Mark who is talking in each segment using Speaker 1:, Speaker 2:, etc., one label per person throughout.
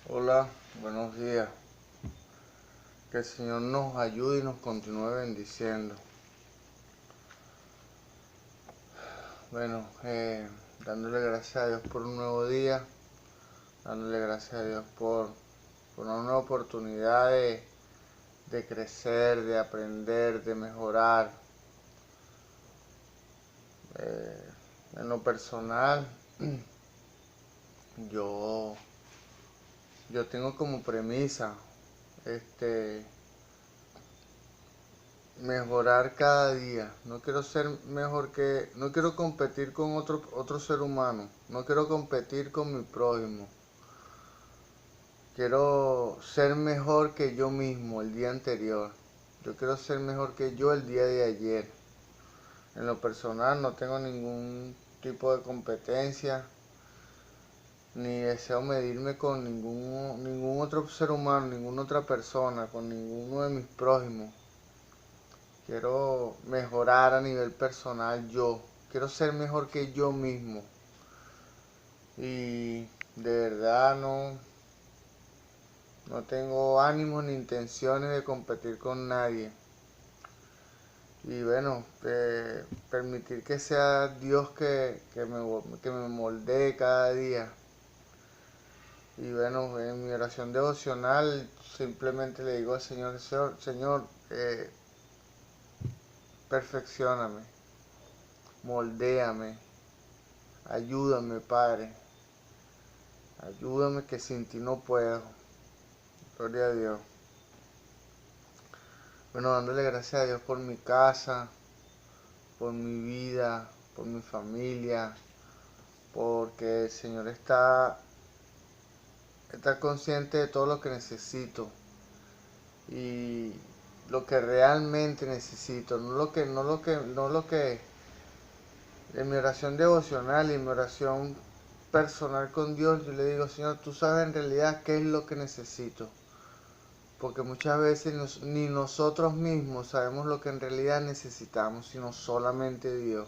Speaker 1: Hola, buenos días. Que el Señor nos ayude y nos continúe bendiciendo. Bueno, dándole gracias a Dios por un nuevo día, dándole gracias a Dios por una nueva oportunidad de crecer, de aprender, de mejorar. En lo personal, yo tengo como premisa mejorar cada día. No quiero ser no quiero competir con otro ser humano. No quiero competir con mi prójimo. Quiero ser mejor que yo mismo el día anterior. Yo quiero ser mejor que yo el día de ayer. En lo personal no tengo ningún tipo de competencia, ni deseo medirme con ningún otro ser humano, ninguna otra persona, con ninguno de mis prójimos. Quiero mejorar a nivel personal yo. Quiero ser mejor que yo mismo. Y de verdad no tengo ánimos ni intenciones de competir con nadie. Y bueno, permitir que sea Dios que me moldee cada día. Y bueno, en mi oración devocional simplemente le digo al Señor, Señor, perfeccióname, moldéame, ayúdame, Padre, ayúdame que sin ti no puedo. Gloria a Dios. Bueno, dándole gracias a Dios por mi casa, por mi vida, por mi familia, porque el Señor está consciente de todo lo que necesito y lo que realmente necesito, no lo que en mi oración devocional y en mi oración personal con Dios, yo le digo, Señor, tú sabes en realidad qué es lo que necesito. Porque muchas veces ni nosotros mismos sabemos lo que en realidad necesitamos, sino solamente Dios.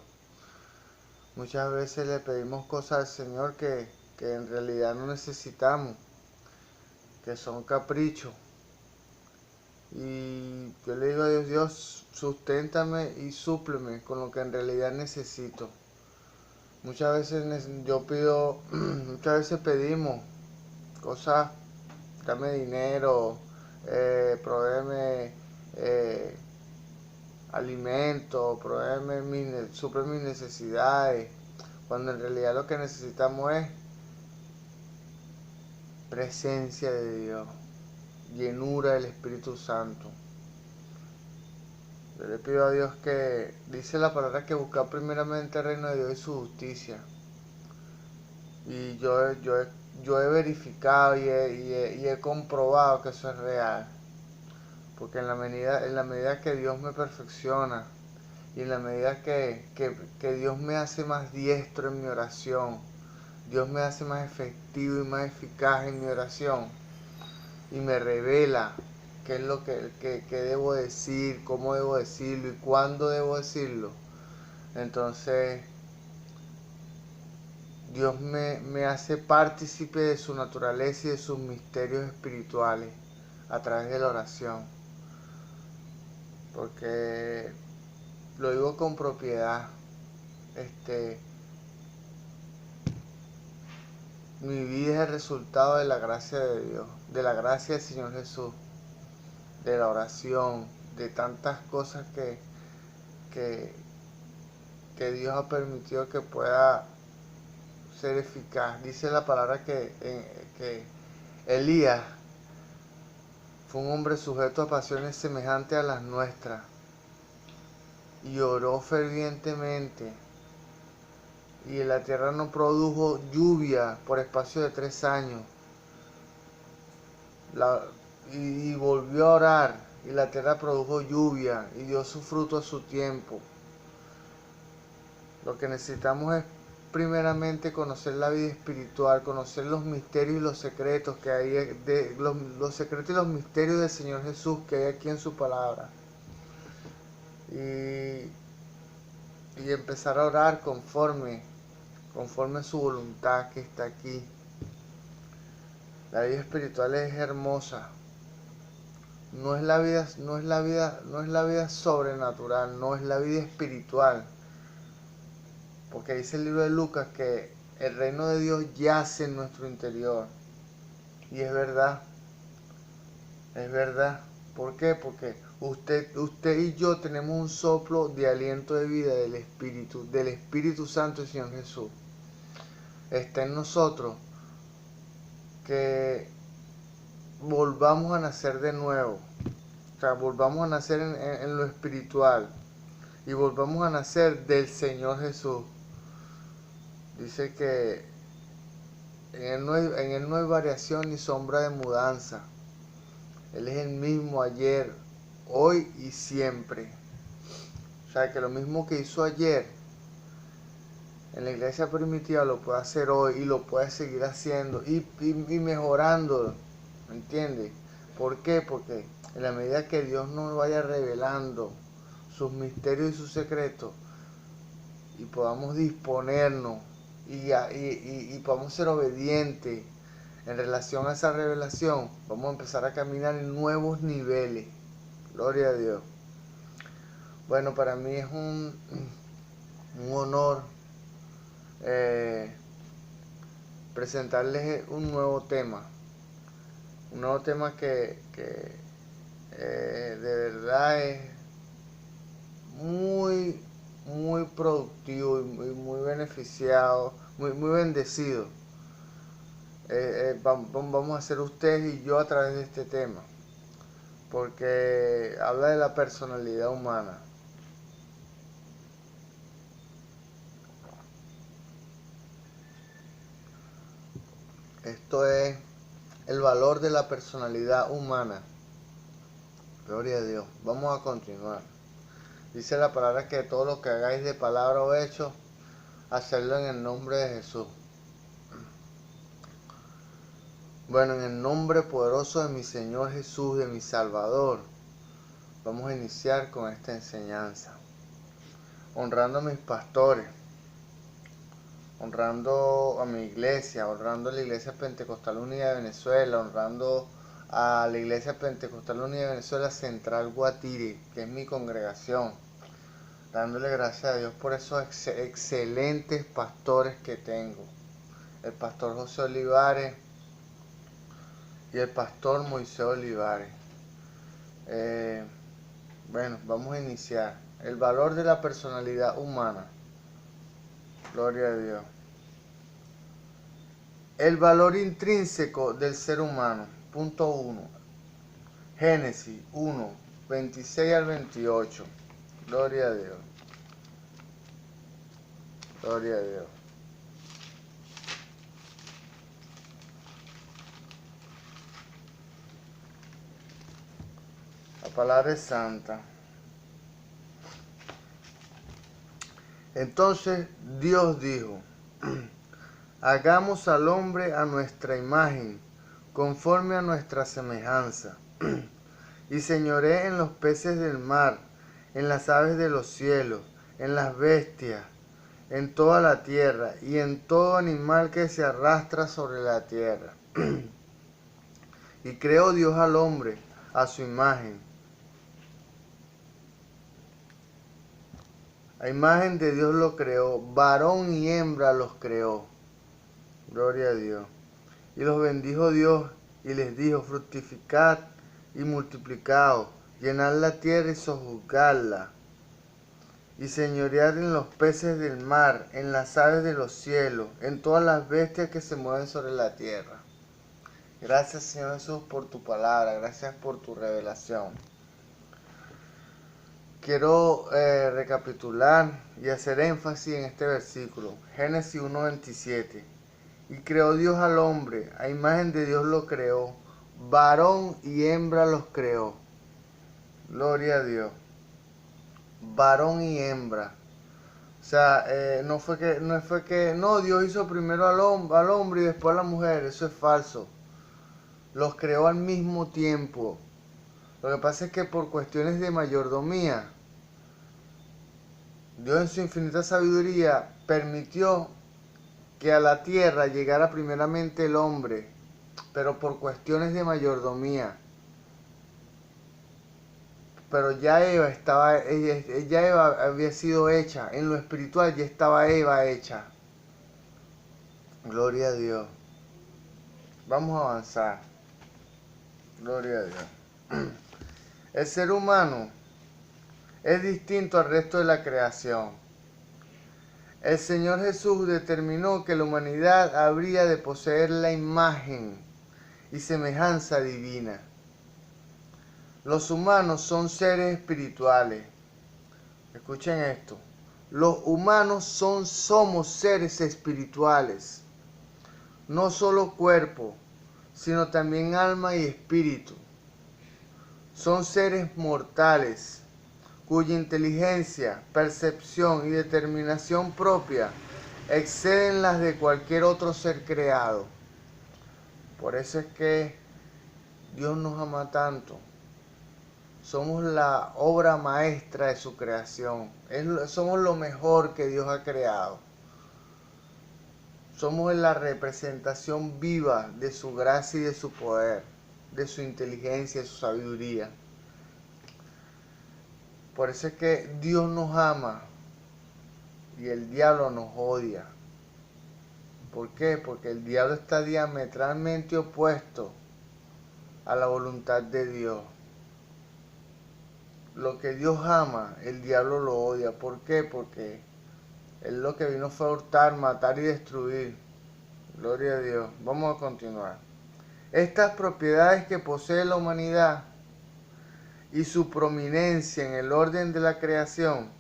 Speaker 1: Muchas veces le pedimos cosas al Señor que en realidad no necesitamos, que son caprichos. Y yo le digo a Dios, Dios, susténtame y súpleme con lo que en realidad necesito. Muchas veces muchas veces pedimos cosas, dame dinero, provéeme alimento, suple mis necesidades, cuando en realidad lo que necesitamos es presencia de Dios, llenura del Espíritu Santo. Yo le pido a Dios que, dice la palabra, que buscar primeramente el reino de Dios y su justicia. Y yo he verificado y he comprobado que eso es real. Porque en la medida que Dios me perfecciona y en la medida que Dios me hace más diestro en mi oración, Dios me hace más efectivo y más eficaz en mi oración y me revela qué es lo que debo decir, cómo debo decirlo y cuándo debo decirlo. Entonces Dios me hace partícipe de su naturaleza y de sus misterios espirituales a través de la oración. Porque lo digo con propiedad. Mi vida es el resultado de la gracia de Dios, de la gracia del Señor Jesús, de la oración, de tantas cosas que, que Dios ha permitido que pueda ser eficaz. Dice la palabra que Elías fue un hombre sujeto a pasiones semejantes a las nuestras y oró fervientemente, y la tierra no produjo lluvia por espacio de 3 años. Y volvió a orar, y la tierra produjo lluvia y dio su fruto a su tiempo. Lo que necesitamos es primeramente conocer la vida espiritual, conocer los misterios y los secretos que hay, los secretos y los misterios del Señor Jesús que hay aquí en su palabra. Y y empezar a orar conforme a su voluntad que está aquí. La vida espiritual es hermosa. No es la vida sobrenatural, no es la vida espiritual. Porque dice el libro de Lucas que el reino de Dios yace en nuestro interior. Y es verdad. Es verdad. ¿Por qué? Porque usted y yo tenemos un soplo de aliento de vida del Espíritu Santo del Señor Jesús. Está en nosotros que volvamos a nacer de nuevo. O sea, volvamos a nacer en lo espiritual. Y volvamos a nacer del Señor Jesús. Dice que en Él no hay variación ni sombra de mudanza. Él es el mismo ayer, hoy y siempre. O sea, que lo mismo que hizo ayer en la iglesia primitiva lo puede hacer hoy y lo puede seguir haciendo y mejorando. ¿Me entiendes? ¿Por qué? Porque en la medida que Dios nos vaya revelando sus misterios y sus secretos y podamos disponernos y podamos ser obedientes en relación a esa revelación, vamos a empezar a caminar en nuevos niveles. Gloria a Dios. Bueno, para mí es un honor presentarles un nuevo tema. Un nuevo tema que de verdad es muy, muy productivo y muy beneficiado, muy bendecido. Vamos a hacer ustedes y yo a través de este tema, porque habla de la personalidad humana. Esto es el valor de la personalidad humana. Gloria a Dios. Vamos a continuar. Dice la palabra que todo lo que hagáis de palabra o hecho, hacerlo en el nombre de Jesús. Bueno, en el nombre poderoso de mi Señor Jesús, de mi Salvador, vamos a iniciar con esta enseñanza. Honrando a mis pastores, honrando a mi iglesia, honrando a la Iglesia Pentecostal Unida de Venezuela, honrando a la Iglesia Pentecostal Unida de Venezuela Central Guatire, que es mi congregación, dándole gracias a Dios por esos excelentes pastores que tengo. El pastor José Olivares y el pastor Moisés Olivares. Bueno, vamos a iniciar. El valor de la personalidad humana. Gloria a Dios. El valor intrínseco del ser humano. Punto 1. Génesis 1, 26 al 28. Gloria a Dios. Gloria a Dios. La palabra es santa. Entonces Dios dijo: hagamos al hombre a nuestra imagen, conforme a nuestra semejanza, y señoree en los peces del mar, en las aves de los cielos, en las bestias, en toda la tierra, y en todo animal que se arrastra sobre la tierra. Y creó Dios al hombre a su imagen. A imagen de Dios lo creó, varón y hembra los creó. Gloria a Dios. Y los bendijo Dios y les dijo: fructificad y multiplicaos, llenad la tierra y sojuzgadla, y señoread en los peces del mar, en las aves de los cielos, en todas las bestias que se mueven sobre la tierra. Gracias, Señor Jesús, por tu palabra, gracias por tu revelación. Quiero recapitular y hacer énfasis en este versículo, Génesis 1:27. Y creó Dios al hombre, a imagen de Dios lo creó, varón y hembra los creó. Gloria a Dios. Varón y hembra. O sea, no, Dios hizo primero al hombre y después a la mujer. Eso es falso. Los creó al mismo tiempo. Lo que pasa es que por cuestiones de mayordomía, Dios en su infinita sabiduría permitió que a la tierra llegara primeramente el hombre, pero por cuestiones de mayordomía. Pero ya ya Eva había sido hecha, en lo espiritual ya estaba Eva hecha. Gloria a Dios. Vamos a avanzar. Gloria a Dios. El ser humano es distinto al resto de la creación. El Señor Jesús determinó que la humanidad habría de poseer la imagen y semejanza divina. Los humanos son seres espirituales. Escuchen esto. Los humanos somos seres espirituales. No solo cuerpo, sino también alma y espíritu. Son seres mortales, cuya inteligencia, percepción y determinación propia exceden las de cualquier otro ser creado. Por eso es que Dios nos ama tanto. Somos la obra maestra de su creación. Somos lo mejor que Dios ha creado. Somos la representación viva de su gracia y de su poder, de su inteligencia y su sabiduría. Por eso es que Dios nos ama y el diablo nos odia. ¿Por qué? Porque el diablo está diametralmente opuesto a la voluntad de Dios. Lo que Dios ama, el diablo lo odia. ¿Por qué? Porque Él lo que vino fue a hurtar, matar y destruir. Gloria a Dios. Vamos a continuar. Estas propiedades que posee la humanidad y su prominencia en el orden de la creación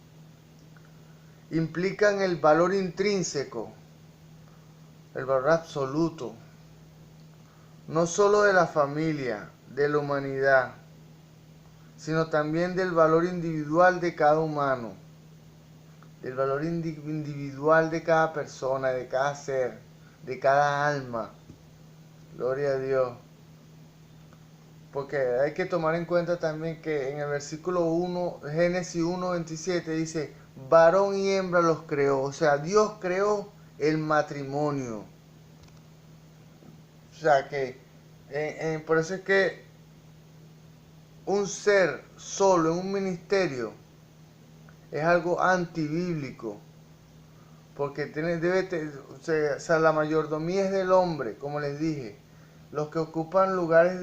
Speaker 1: implican el valor intrínseco, el valor absoluto, no solo de la familia, de la humanidad, sino también del valor individual de cada humano, del valor individual de cada persona, de cada ser, de cada alma. Gloria a Dios. Porque hay que tomar en cuenta también que en el versículo 1, Génesis 1:27 dice, varón y hembra los creó. O sea, Dios creó el matrimonio. O sea que, por eso es que un ser solo en un ministerio es algo antibíblico. Porque o sea, la mayordomía es del hombre, como les dije. Los que ocupan lugares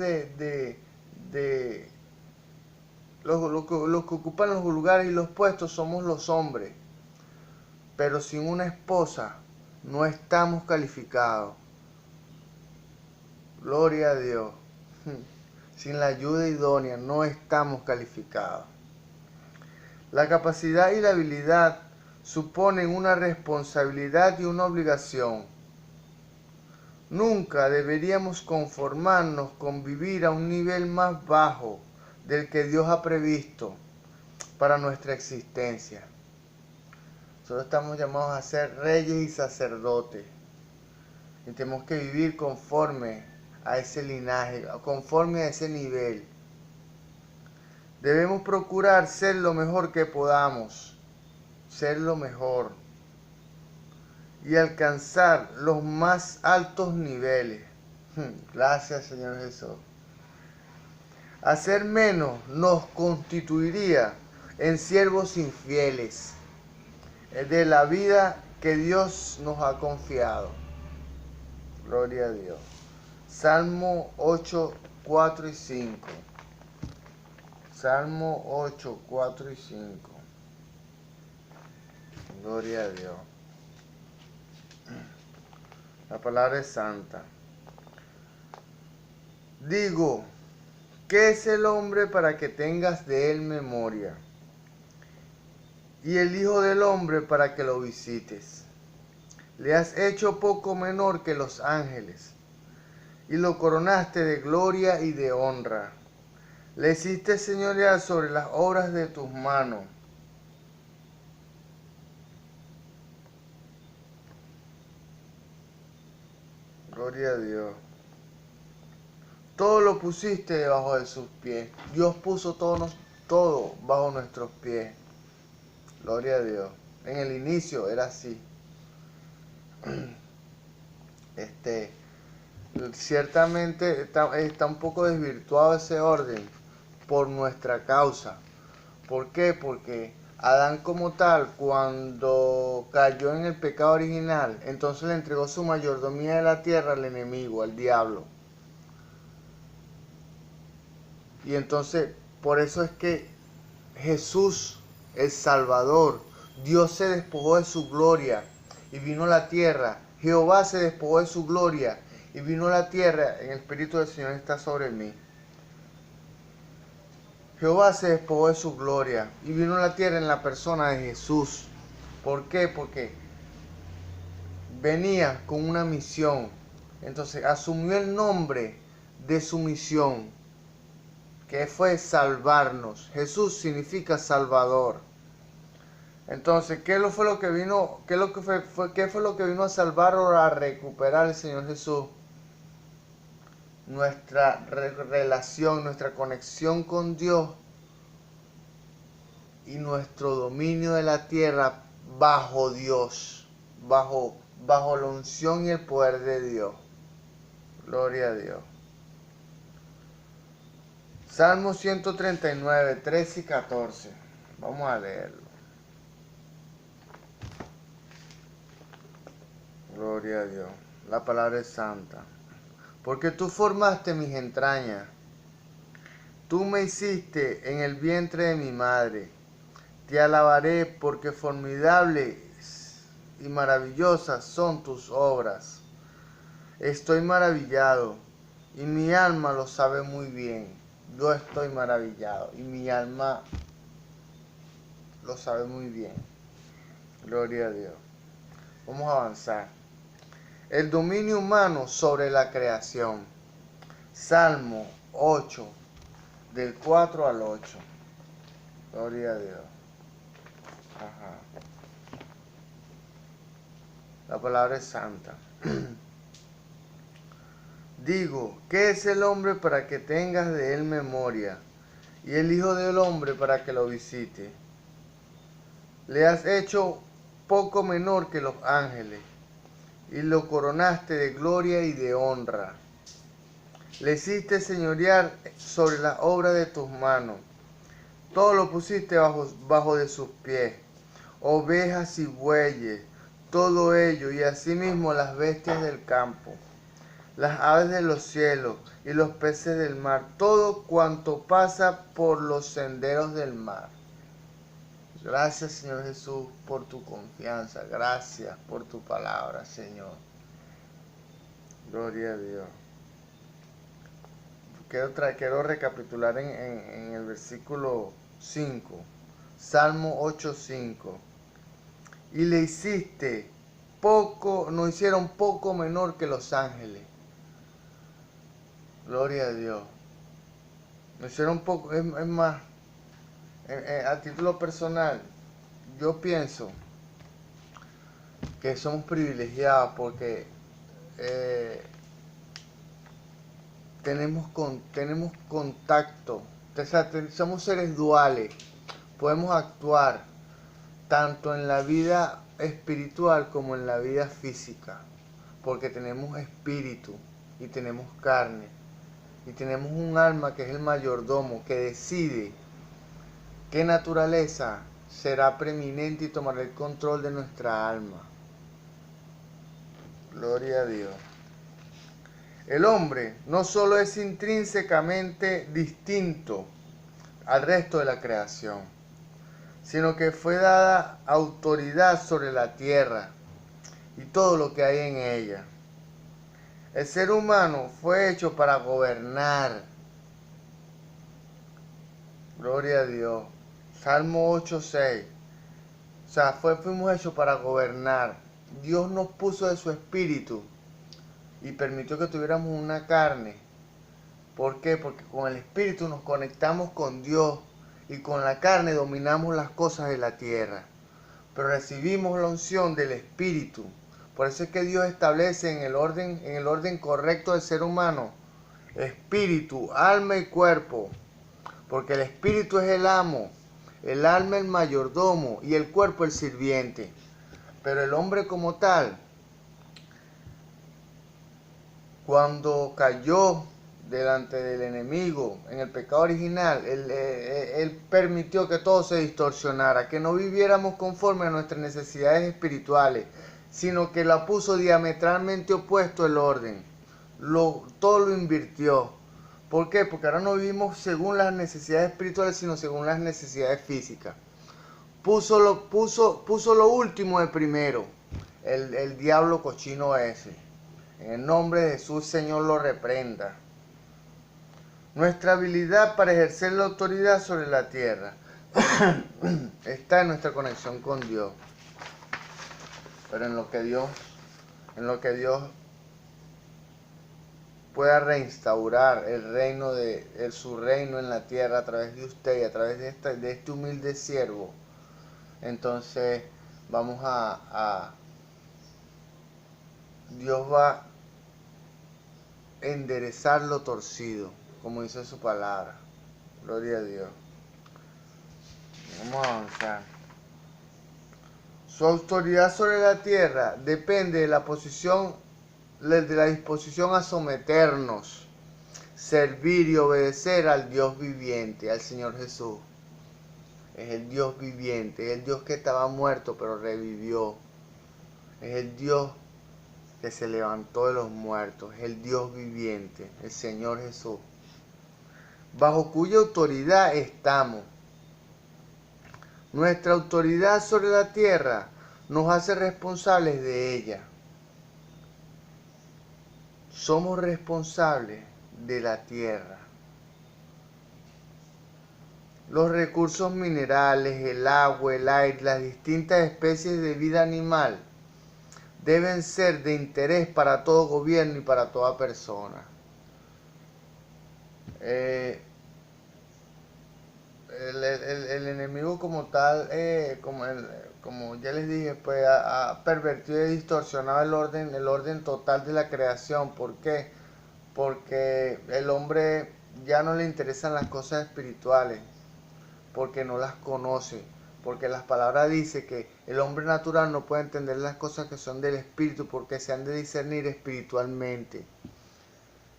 Speaker 1: los que ocupan los lugares y los puestos somos los hombres. Pero sin una esposa no estamos calificados. Gloria a Dios. Sin la ayuda idónea no estamos calificados. La capacidad y la habilidad suponen una responsabilidad y una obligación. Nunca deberíamos conformarnos con vivir a un nivel más bajo del que Dios ha previsto para nuestra existencia. Nosotros estamos llamados a ser reyes y sacerdotes. Y tenemos que vivir conforme a ese linaje, conforme a ese nivel. Debemos procurar ser lo mejor que podamos, ser lo mejor y alcanzar los más altos niveles. Gracias, Señor Jesús. Hacer menos nos constituiría en siervos infieles de la vida que Dios nos ha confiado. Gloria a Dios. Salmo 8, 4 y 5. Salmo 8, 4 y 5. Gloria a Dios. La palabra es santa. Digo, ¿qué es el hombre para que tengas de él memoria? Y el Hijo del Hombre para que lo visites. Le has hecho poco menor que los ángeles, y lo coronaste de gloria y de honra. Le hiciste señorear sobre las obras de tus manos. Gloria a Dios. Todo lo pusiste debajo de sus pies. Dios puso todo bajo nuestros pies. Gloria a Dios. En el inicio era así. Ciertamente está un poco desvirtuado ese orden por nuestra causa. ¿Por qué? Porque Adán como tal, cuando cayó en el pecado original, entonces le entregó su mayordomía de la tierra al enemigo, al diablo. Y entonces, por eso es que Jesús, el Salvador, Dios se despojó de su gloria y vino a la tierra. Jehová se despojó de su gloria y vino a la tierra. En el Espíritu del Señor está sobre mí. Jehová se despojó de su gloria y vino a la tierra en la persona de Jesús. ¿Por qué? Porque venía con una misión. Entonces asumió el nombre de su misión, que fue salvarnos. Jesús significa Salvador. Entonces, ¿qué fue lo que vino? ¿Qué fue lo que vino a salvar o a recuperar el Señor Jesús? Nuestra relación, nuestra conexión con Dios y nuestro dominio de la tierra bajo Dios, bajo la unción y el poder de Dios. Gloria a Dios. Salmo 139, 13 y 14. Vamos a leerlo. Gloria a Dios. La palabra es santa. Porque tú formaste mis entrañas. Tú me hiciste en el vientre de mi madre. Te alabaré porque formidables y maravillosas son tus obras. Estoy maravillado y mi alma lo sabe muy bien. Yo estoy maravillado y mi alma lo sabe muy bien. Gloria a Dios. Vamos a avanzar. El dominio humano sobre la creación. Salmo 8, del 4 al 8. Gloria a Dios. Ajá. La palabra es santa. Digo, ¿qué es el hombre para que tengas de él memoria? Y el hijo del hombre para que lo visite. Le has hecho poco menor que los ángeles, y lo coronaste de gloria y de honra. Le hiciste señorear sobre la obra de tus manos. Todo lo pusiste bajo de sus pies. Ovejas y bueyes, todo ello, y asimismo las bestias del campo, las aves de los cielos y los peces del mar, todo cuanto pasa por los senderos del mar. Gracias, Señor Jesús, por tu confianza. Gracias por tu palabra, Señor. Gloria a Dios. Quiero recapitular en el versículo 5. Salmo 8:5. Y le hiciste poco, nos hicieron poco menor que los ángeles. Gloria a Dios. Nos hicieron poco, es más, a título personal, yo pienso que somos privilegiados porque tenemos contacto, o sea, somos seres duales, podemos actuar tanto en la vida espiritual como en la vida física, porque tenemos espíritu y tenemos carne y tenemos un alma que es el mayordomo que decide qué naturaleza será preeminente y tomará el control de nuestra alma. Gloria a Dios. El hombre no solo es intrínsecamente distinto al resto de la creación, sino que fue dada autoridad sobre la tierra y todo lo que hay en ella. El ser humano fue hecho para gobernar. Gloria a Dios. Salmo 8:6. O sea, fuimos hechos para gobernar. Dios nos puso de su espíritu y permitió que tuviéramos una carne. ¿Por qué? Porque con el espíritu nos conectamos con Dios y con la carne dominamos las cosas de la tierra. Pero recibimos la unción del espíritu. Por eso es que Dios establece en el orden correcto del ser humano, espíritu, alma y cuerpo. Porque el espíritu es el amo. el alma el mayordomo y el cuerpo el sirviente. Pero el hombre como tal, cuando cayó delante del enemigo en el pecado original, él permitió que todo se distorsionara, que no viviéramos conforme a nuestras necesidades espirituales, sino que la puso diametralmente opuesto el orden. Todo lo invirtió. ¿Por qué? Porque ahora no vivimos según las necesidades espirituales, sino según las necesidades físicas. Puso lo último de primero, el diablo cochino ese. En el nombre de Jesús, Señor, lo reprenda. Nuestra habilidad para ejercer la autoridad sobre la tierra está en nuestra conexión con Dios. Pero en lo que Dios pueda reinstaurar su reino en la tierra a través de usted y a través de este humilde siervo, entonces Dios va a enderezar lo torcido, como dice su palabra. Gloria a Dios. Vamos a avanzar. Su autoridad sobre la tierra depende de la disposición a someternos, servir y obedecer al Dios viviente, al Señor Jesús. Es el Dios viviente, es el Dios que estaba muerto pero revivió. Es el Dios que se levantó de los muertos, es el Dios viviente, el Señor Jesús, bajo cuya autoridad estamos. Nuestra autoridad sobre la tierra nos hace responsables de ella. Somos responsables de la tierra. Los recursos minerales, el agua, el aire, las distintas especies de vida animal deben ser de interés para todo gobierno y para toda persona. El enemigo como tal, como ya les dije, pues ha pervertido y distorsionado el orden total de la creación. ¿Por qué? Porque el hombre ya no le interesan las cosas espirituales, porque no las conoce, porque las palabras dicen que el hombre natural no puede entender las cosas que son del espíritu, porque se han de discernir espiritualmente.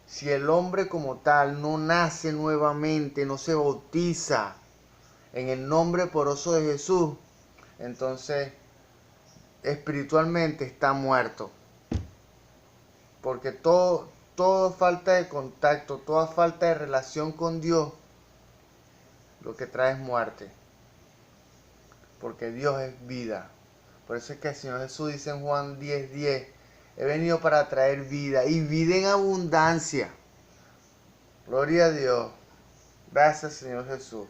Speaker 1: Si el hombre como tal no nace nuevamente, no se bautiza en el nombre poderoso de Jesús, entonces espiritualmente está muerto. Porque toda falta de contacto, toda falta de relación con Dios, lo que trae es muerte. Porque Dios es vida. Por eso es que el Señor Jesús dice en Juan 10:10, he venido para traer vida y vida en abundancia. Gloria a Dios. Gracias, Señor Jesús.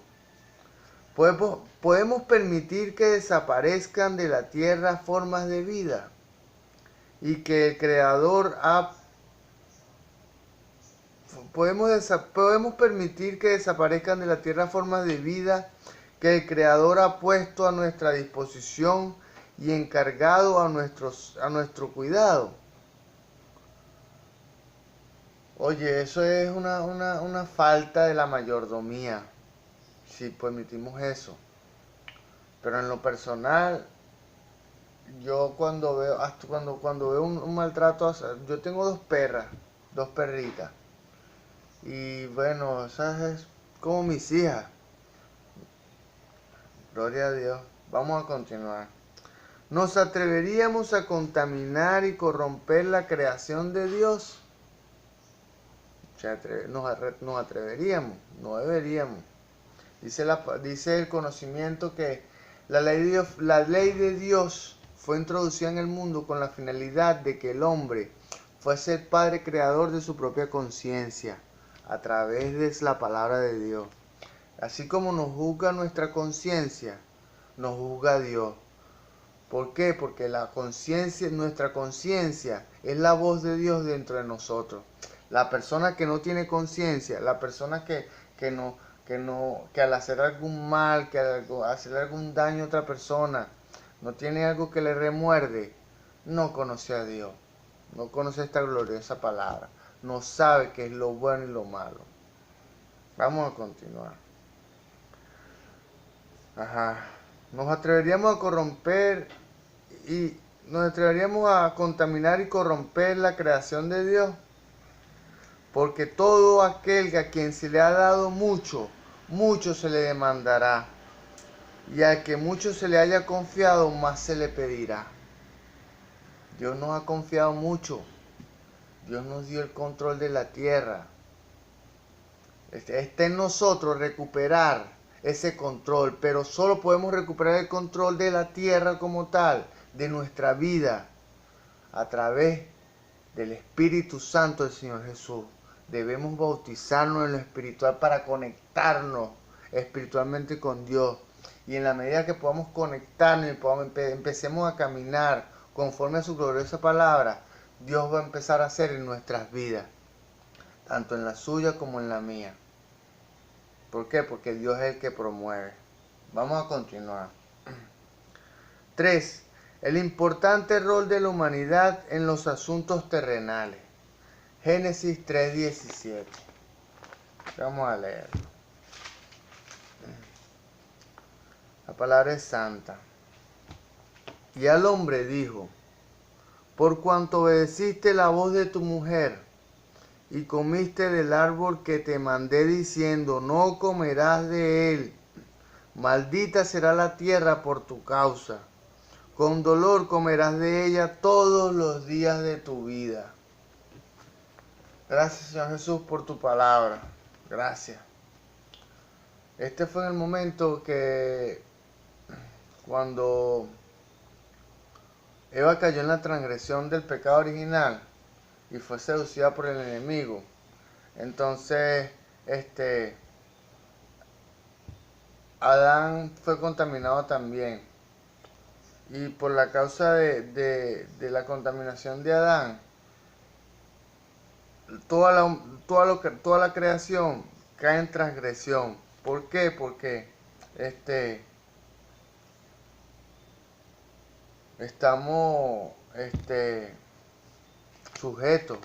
Speaker 1: Podemos permitir que desaparezcan de la tierra formas de vida y que el Creador podemos permitir que desaparezcan de la tierra formas de vida que el Creador ha puesto a nuestra disposición y encargado a nuestro cuidado. Oye, eso es una falta de la mayordomía, si permitimos eso. Pero en lo personal, yo cuando veo un maltrato, yo tengo dos perritas. Y bueno, esas es como mis hijas. Gloria a Dios. Vamos a continuar. ¿Nos atreveríamos a contaminar y corromper la creación de Dios? Nos atreveríamos, no deberíamos. Dice el conocimiento que la ley de Dios fue introducida en el mundo con la finalidad de que el hombre fuese el padre creador de su propia conciencia a través de la palabra de Dios. Así como nos juzga nuestra conciencia, nos juzga Dios. ¿Por qué? Porque nuestra conciencia es la voz de Dios dentro de nosotros. La persona que no tiene conciencia, la persona que al hacer algún mal, que al hacer algún daño a otra persona, no tiene algo que le remuerde, no conoce a Dios, no conoce esta gloriosa palabra, no sabe qué es lo bueno y lo malo. Vamos a continuar. Ajá. Nos atreveríamos a corromper y nos atreveríamos a contaminar y corromper la creación de Dios. Porque todo aquel a quien se le ha dado mucho, mucho se le demandará. Y al que mucho se le haya confiado, más se le pedirá. Dios nos ha confiado mucho. Dios nos dio el control de la tierra. Está en nosotros recuperar ese control, pero solo podemos recuperar el control de la tierra como tal, de nuestra vida, a través del Espíritu Santo del Señor Jesús. Debemos bautizarnos en lo espiritual para conectarnos espiritualmente con Dios. Y en la medida que podamos conectarnos y empecemos a caminar conforme a su gloriosa palabra, Dios va a empezar a hacer en nuestras vidas, tanto en la suya como en la mía. ¿Por qué? Porque Dios es el que promueve. Vamos a continuar. 3. El importante rol de la humanidad en los asuntos terrenales. Génesis 3:17. Vamos a leer. La palabra es santa. Y al hombre dijo: por cuanto obedeciste la voz de tu mujer y comiste del árbol que te mandé diciendo, no comerás de él, maldita será la tierra por tu causa. Con dolor comerás de ella todos los días de tu vida. Gracias, Señor Jesús, por tu palabra. Gracias. Este fue en el momento que cuando Eva cayó en la transgresión del pecado original y fue seducida por el enemigo. Entonces, Adán fue contaminado también. Y por la causa de la contaminación de Adán, toda la creación cae en transgresión. ¿Por qué? Porque estamos sujetos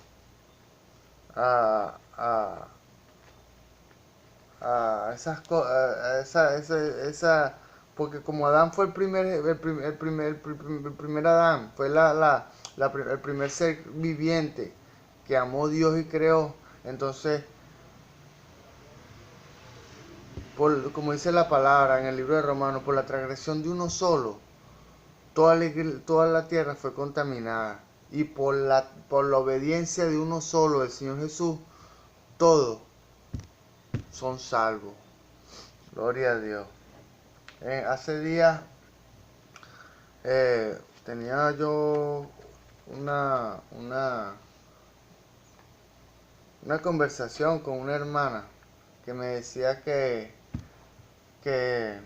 Speaker 1: a, a, a esas cosas, porque como Adán fue el primer Adán, fue el primer ser viviente que amó a Dios y creó. Entonces, como dice la palabra en el libro de Romanos, por la transgresión de uno solo, toda la tierra fue contaminada. Y por la obediencia de uno solo, el Señor Jesús, todos son salvos. Gloria a Dios. Hace días tenía yo una conversación con una hermana que me decía que, que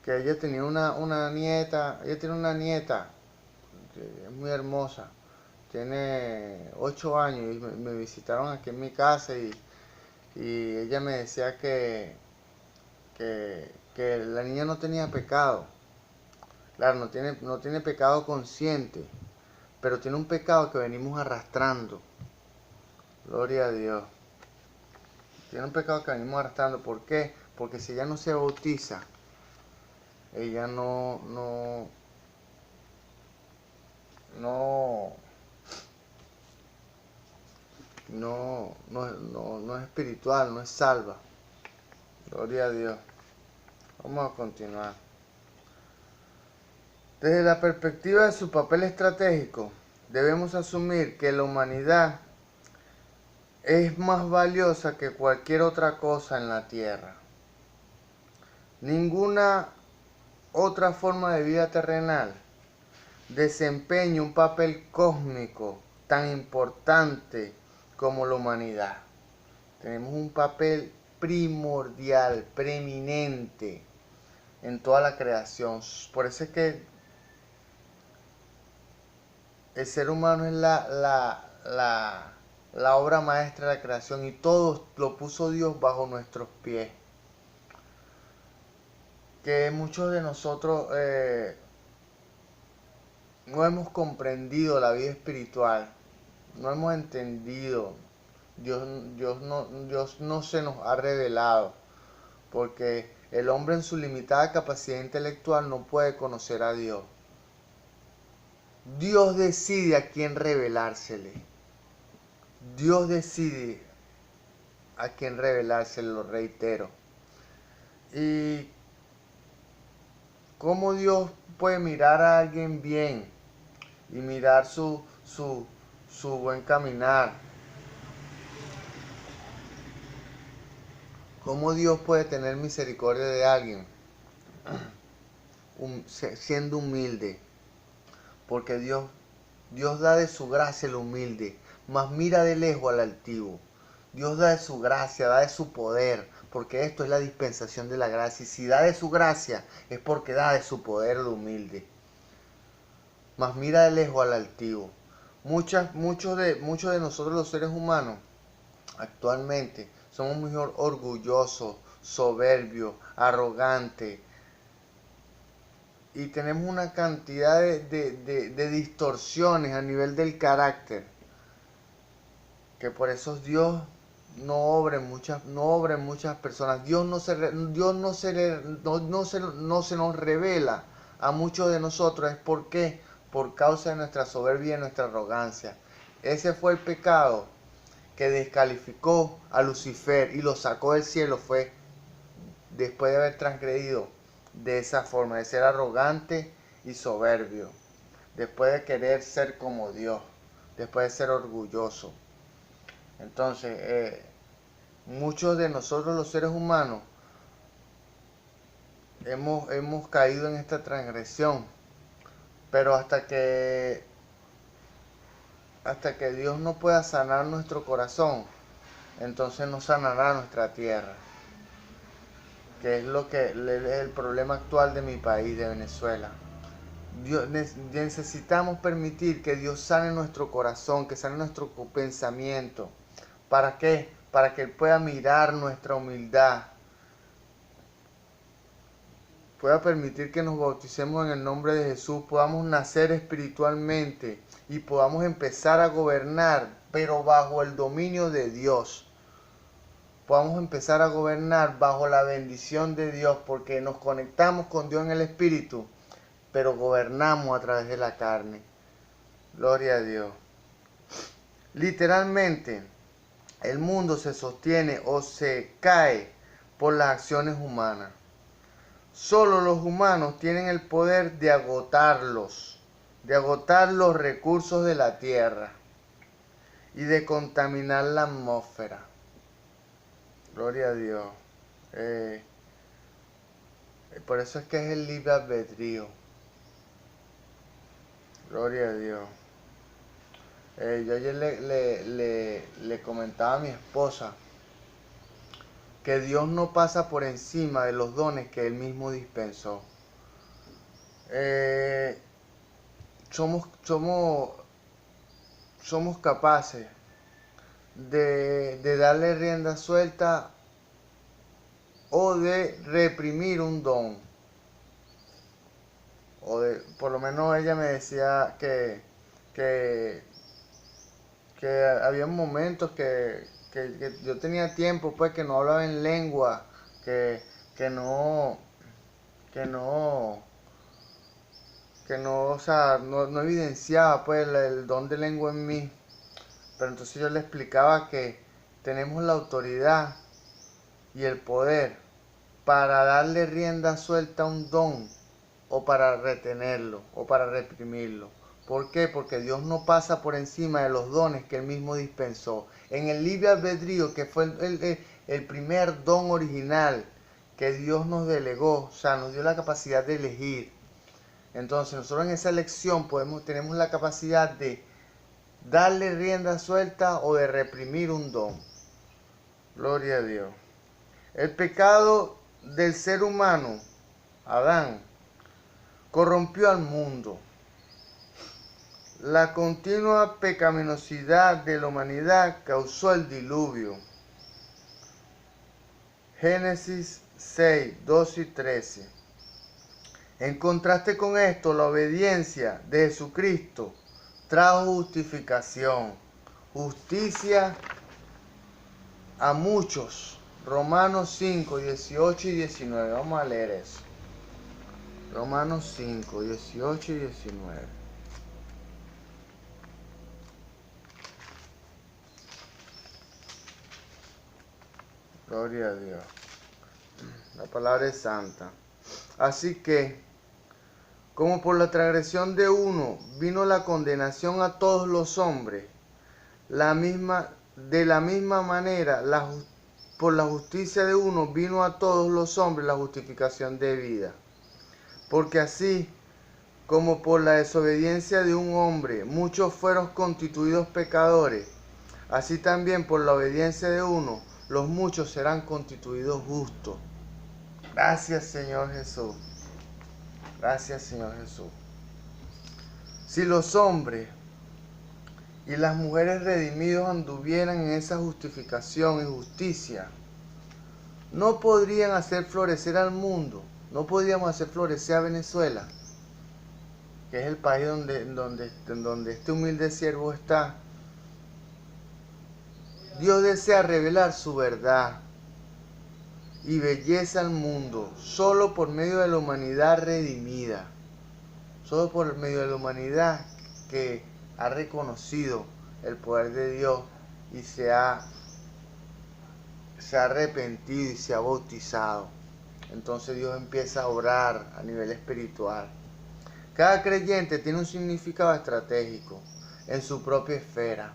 Speaker 1: ella tenía una nieta, ella tiene una nieta que es muy hermosa, tiene 8 años y me visitaron aquí en mi casa y ella me decía que la niña no tenía pecado. Claro, no tiene pecado consciente, pero tiene un pecado que venimos arrastrando. Gloria a Dios. Tiene un pecado que venimos arrastrando. ¿Por qué? Porque si ella no se bautiza, ella no es espiritual, no es salva. Gloria a Dios. Vamos a continuar. Desde la perspectiva de su papel estratégico, debemos asumir que la humanidad es más valiosa que cualquier otra cosa en la tierra. Ninguna otra forma de vida terrenal desempeña un papel cósmico tan importante como la humanidad. Tenemos un papel primordial, preeminente en toda la creación. Por eso es que el ser humano es la obra maestra de la creación y todo lo puso Dios bajo nuestros pies. Que muchos de nosotros no hemos comprendido la vida espiritual, no hemos entendido. Dios no se nos ha revelado, porque El hombre en su limitada capacidad intelectual no puede conocer a Dios. Dios decide a quién revelársele. Dios decide a quién revelársele, lo reitero. Y cómo Dios puede mirar a alguien bien y mirar su buen caminar. Cómo Dios puede tener misericordia de alguien siendo humilde. Porque Dios da de su gracia al humilde, mas mira de lejos al altivo. Dios da de su gracia, da de su poder, porque esto es la dispensación de la gracia. Y si da de su gracia, es porque da de su poder al humilde. Mas mira de lejos al altivo. Muchos de nosotros los seres humanos actualmente somos muy orgullosos, soberbios, arrogantes. Y tenemos una cantidad de distorsiones a nivel del carácter. Que por eso Dios no obra en muchas personas. Dios no se nos revela a muchos de nosotros. ¿Es por qué? Por causa de nuestra soberbia y nuestra arrogancia. Ese fue el pecado que descalificó a Lucifer y lo sacó del cielo. Fue después de haber transgredido de esa forma, de ser arrogante y soberbio, después de querer ser como Dios, después de ser orgulloso. Entonces, muchos de nosotros los seres humanos hemos caído en esta transgresión, pero hasta que Dios no pueda sanar nuestro corazón, entonces no sanará nuestra tierra, que es el problema actual de mi país, de Venezuela. Necesitamos permitir que Dios sane nuestro corazón, que sane nuestro pensamiento. ¿Para qué? Para que Él pueda mirar nuestra humildad, pueda permitir que nos bauticemos en el nombre de Jesús, podamos nacer espiritualmente y podamos empezar a gobernar, pero bajo el dominio de Dios. Podamos empezar a gobernar bajo la bendición de Dios, porque nos conectamos con Dios en el Espíritu, pero gobernamos a través de la carne. Gloria a Dios. Literalmente, el mundo se sostiene o se cae por las acciones humanas. Solo los humanos tienen el poder de agotar los recursos de la tierra y de contaminar la atmósfera. Gloria a Dios. Por eso es que es el libre albedrío. Gloria a Dios. Yo ayer le comentaba a mi esposa que Dios no pasa por encima de los dones que Él mismo dispensó. Somos capaces de darle rienda suelta o de reprimir un don. Por lo menos ella me decía que había momentos que yo tenía tiempo pues que no hablaba en lengua, que no, o sea, no evidenciaba pues el don de lengua en mí. Pero entonces yo le explicaba que tenemos la autoridad y el poder para darle rienda suelta a un don, o para retenerlo, o para reprimirlo. ¿Por qué? Porque Dios no pasa por encima de los dones que Él mismo dispensó. En el libre albedrío, que fue el primer don original que Dios nos delegó, o sea, nos dio la capacidad de elegir. Entonces nosotros en esa elección tenemos la capacidad de darle rienda suelta o de reprimir un don. Gloria a Dios. El pecado del ser humano, Adán, corrompió al mundo. La continua pecaminosidad de la humanidad causó el diluvio. Génesis 6, 12 y 13. En contraste con esto, la obediencia de Jesucristo trajo justificación, justicia a muchos Romanos 5, 18 y 19. Vamos a leer eso. Romanos 5, 18 y 19. Gloria a Dios. La palabra es santa. Así que, como por la transgresión de uno vino la condenación a todos los hombres, de la misma manera, por la justicia de uno vino a todos los hombres la justificación de vida. Porque así como por la desobediencia de un hombre muchos fueron constituidos pecadores, así también por la obediencia de uno los muchos serán constituidos justos. Gracias, Señor Jesús. Gracias, Señor Jesús. Si los hombres y las mujeres redimidos anduvieran en esa justificación y justicia, no podrían hacer florecer al mundo, no podríamos hacer florecer a Venezuela, que es el país donde este humilde siervo está. Dios desea revelar su verdad y belleza al mundo solo por medio de la humanidad redimida, solo por medio de la humanidad que ha reconocido el poder de Dios y se ha arrepentido y se ha bautizado. Entonces Dios empieza a obrar a nivel espiritual. Cada creyente tiene un significado estratégico en su propia esfera.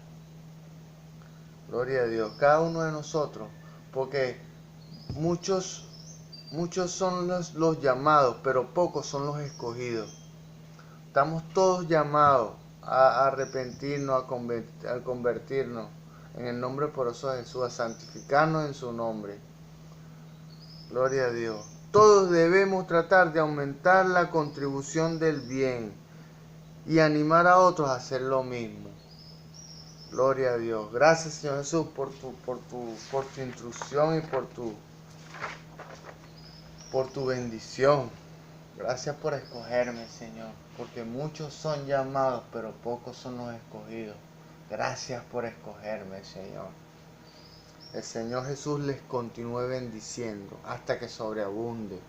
Speaker 1: Gloria a Dios, cada uno de nosotros, porque muchos son los llamados, pero pocos son los escogidos. Estamos todos llamados a arrepentirnos, a convertirnos en el nombre poderoso de Jesús, a santificarnos en su nombre. Gloria a Dios. Todos debemos tratar de aumentar la contribución del bien y animar a otros a hacer lo mismo. Gloria a Dios. Gracias, Señor Jesús, por tu instrucción y por tu bendición. Gracias por escogerme, Señor, porque muchos son llamados, pero pocos son los escogidos. Gracias por escogerme, Señor. El Señor Jesús les continúe bendiciendo hasta que sobreabunde.